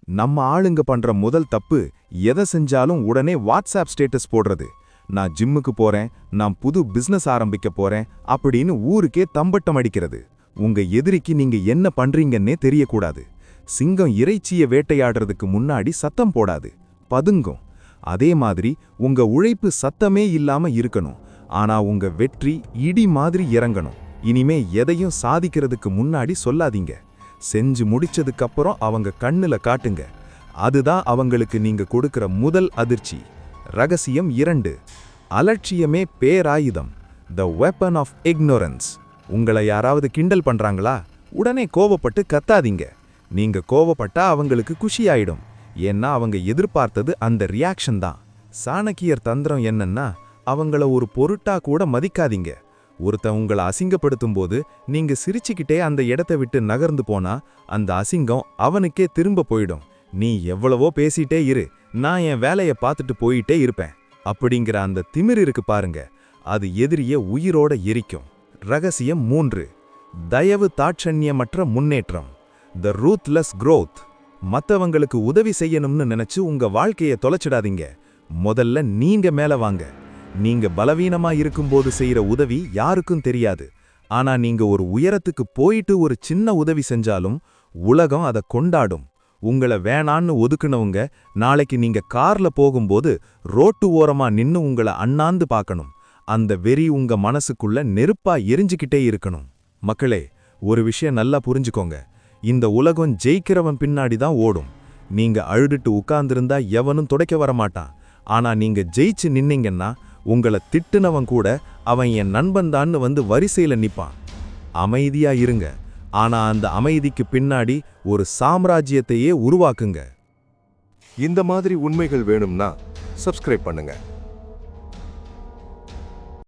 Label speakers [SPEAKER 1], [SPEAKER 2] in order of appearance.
[SPEAKER 1] நம்ம ஆளுங்க பண்ற முதல் தப்பு எதை செஞ்சாலும் உடனே வாட்ஸ்அப் ஸ்டேட்டஸ் போடுறது. நான் ஜிம்முக்கு போறேன், நான் புது பிசினஸ் ஆரம்பிக்க போறேன் அப்படின்னு ஊருக்கே தம்பட்டம் அடிக்கிறது. உங்க எதிரிக்கு நீங்க என்ன பண்றீங்கன்னே தெரியக்கூடாது. சிங்கம் இறைச்சிய வேட்டையாடுறதுக்கு முன்னாடி சத்தம் போடாது, பதுங்கும். அதே மாதிரி உங்க உழைப்பு சத்தமே இல்லாம இருக்கணும், ஆனா உங்க வெற்றி இடி மாதிரி இறங்கணும். இனிமே எதையும் சாதிக்கிறதுக்கு முன்னாடி சொல்லாதீங்க, செஞ்சு முடிச்சதுக்கு அப்புறம் அவங்க கண்ணுல காட்டுங்க. அதுதான் அவங்களுக்கு நீங்க கொடுக்கிற முதல் அதிர்ச்சி. ரகசியம் 2. அலட்சியமே பேராயுதம். The weapon of ignorance. உங்களை யாராவது கிண்டல் பண்றாங்களா, உடனே கோவப்பட்டு கத்தாதீங்க. நீங்க கோவப்பட்டா அவங்களுக்கு குஷியாயிடும், ஏன்னா அவங்க எதிர்பார்த்தது அந்த ரியாக்ஷன் தான். சாணக்கியர் தந்திரம் என்னன்னா, அவங்கள ஒரு பொருட்டா கூட மதிக்காதீங்க. ஒருத்தன் உங்களை அசிங்கப்படுத்தும் போது நீங்க சிரிச்சுக்கிட்டே அந்த இடத்தை விட்டு நகர்ந்து போனா அந்த அசிங்கம் அவனுக்கே திரும்ப போயிடும். நீ எவ்வளவோ பேசிட்டே இரு, நான் என் வேலையை பார்த்துட்டு போயிட்டே இருப்பேன் அப்படிங்கிற அந்த திமிர் இருக்கு பாருங்க, அது எதிரிய உயிரோட எரிக்கும். ரகசியம் 3. தயவு தாட்சண்யமற்ற முன்னேற்றம். த ரூத்லெஸ் growth. மத்தவங்களுக்கு உதவி செய்யணும்னு நினைச்சு உங்க வாழ்க்கையை தொலைச்சிடாதீங்க. முதல்ல நீங்க மேல வாங்க. நீங்க பலவீனமா இருக்கும்போது செய்யற உதவி யாருக்கும் தெரியாது. ஆனா நீங்க ஒரு உயரத்துக்கு போயிட்டு ஒரு சின்ன உதவி செஞ்சாலும் உலகம் அதை கொண்டாடும். உங்களை வேணான்னு ஒதுக்குனவங்க நாளைக்கு நீங்க கார்ல போகும்போது ரோட்டு ஓரமா நின்னு உங்களை அண்ணாந்து பார்க்கணும். அந்த வெறி உங்க மனசுக்குள்ள நெருப்பா எரிஞ்சுக்கிட்டே இருக்கணும். மக்களே, ஒரு விஷயம் நல்லா புரிஞ்சுக்கோங்க. இந்த உலகம் ஜெயிக்கிறவன் பின்னாடி தான் ஓடும். நீங்க அழுதுட்டு உட்கார்ந்திருந்தா எவனும் துடைக்க வரமாட்டான். ஆனா நீங்க ஜெயிச்சு நின்னீங்கன்னா உங்களை திட்டுனவன் கூட அவன் என் நண்பன்தான்னு வந்து வரிசையில நிப்பான். அமைதியா இருங்க, ஆனா அந்த அமைதிக்கு பின்னாடி ஒரு சாம்ராஜ்யத்தையே உருவாக்குங்க.
[SPEAKER 2] இந்த மாதிரி உண்மைகள் வேணும்னா சப்ஸ்கிரைப் பண்ணுங்க.